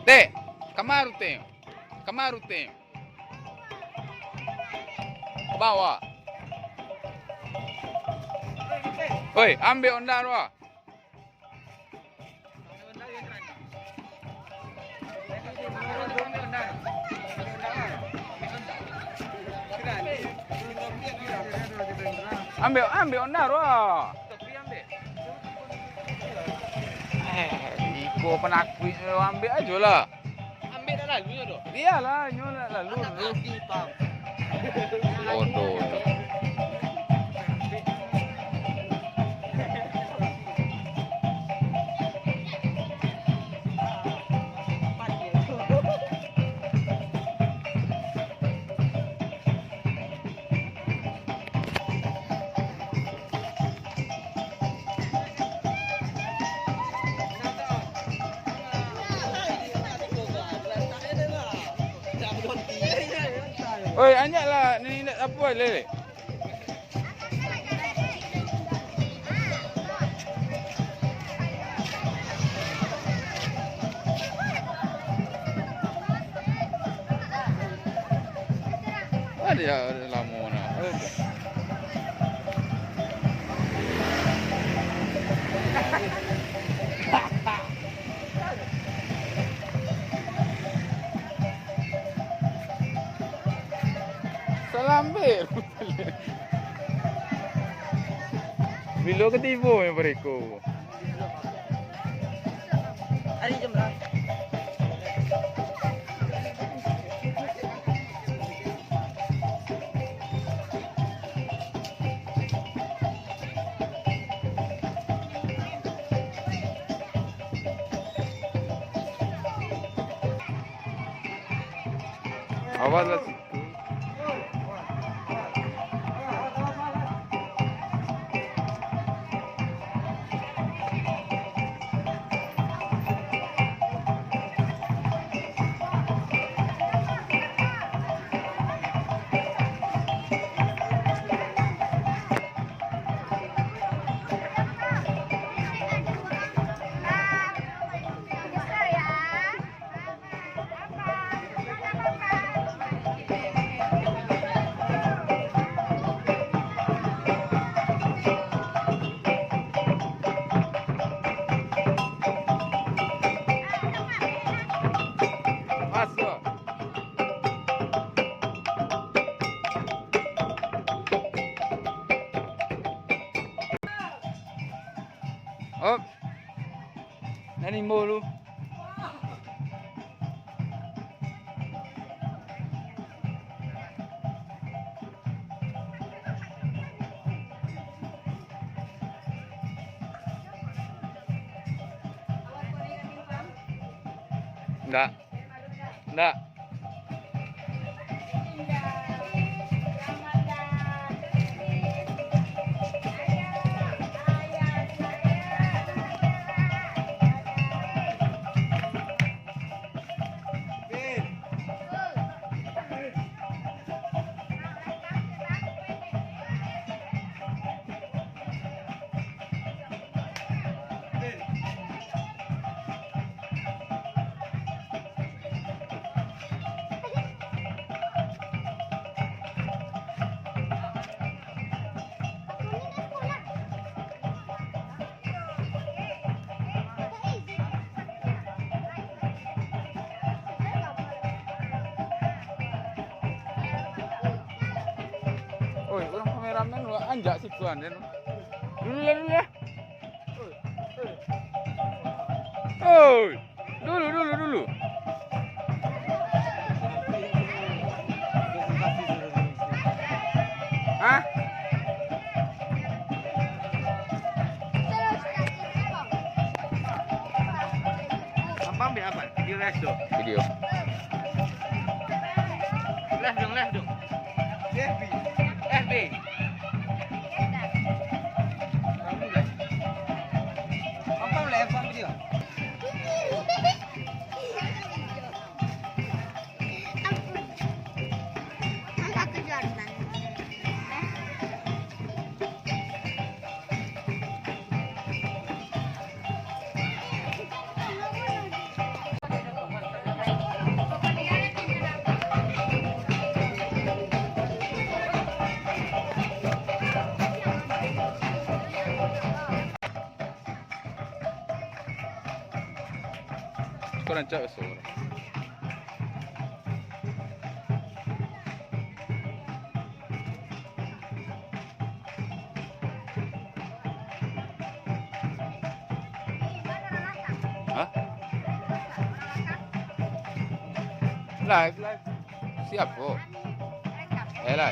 Dek, kamaru tem. Kamaru tem. Ke bawah. Woi, ambil ondar wah. Ambil ondar wah. Iko penakut ambil aja lah. Ambil dah lalunya doh. Iyalah, nyolak lalu. Bodoh. Oi, anjaklah ni nak apa lele? Ada lama nak. Salam ambil. Bila ketipu yang mereka. Hari jam berapa? Awas lah. Masuk. Oh. Nani mulu. Enggak. Enggak. Oi, orang kameramen lu anjak si tuan dan. Dulu lah. Oi. Dulu. Hah? Apa ambil apa? Video live dong. Video. Live dong. FB. Apa live video? berancak besar. Hah? Live, live. Siap kok. Lah,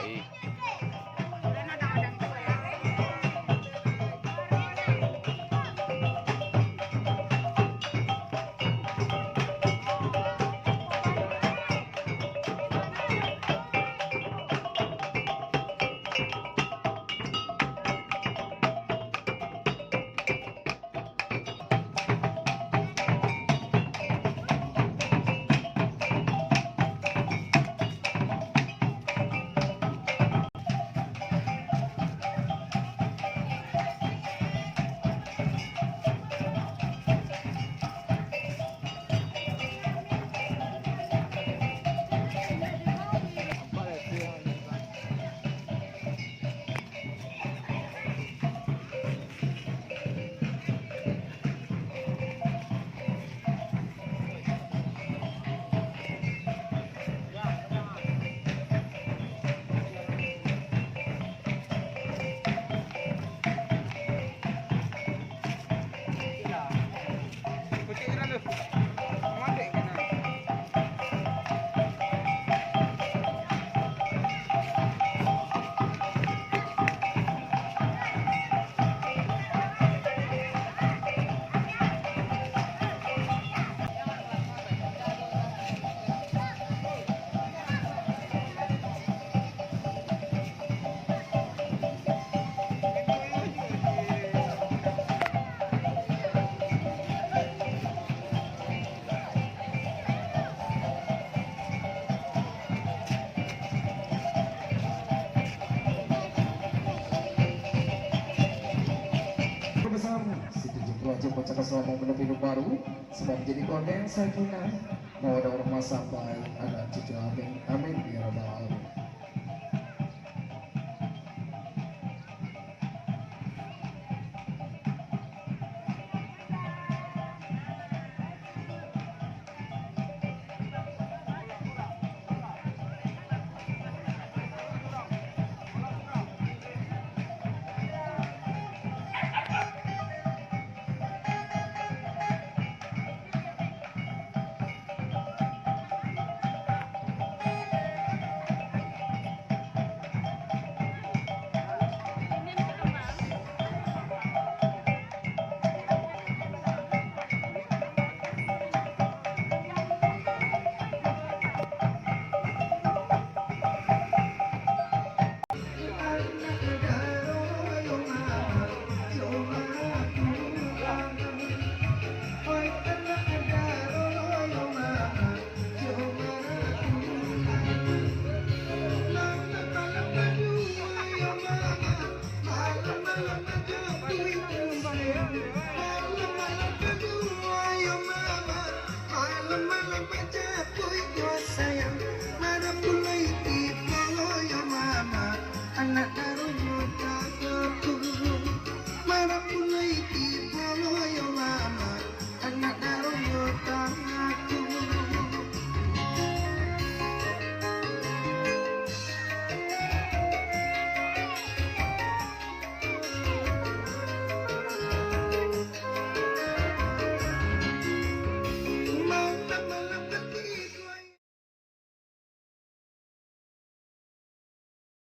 Kucing kan lu. Mati kan. Bersama setuju wajib baca selama menepi baru sebab jadi konten saya punya mau ada orang sampai ada cucu amin amin ya rabbal alamin.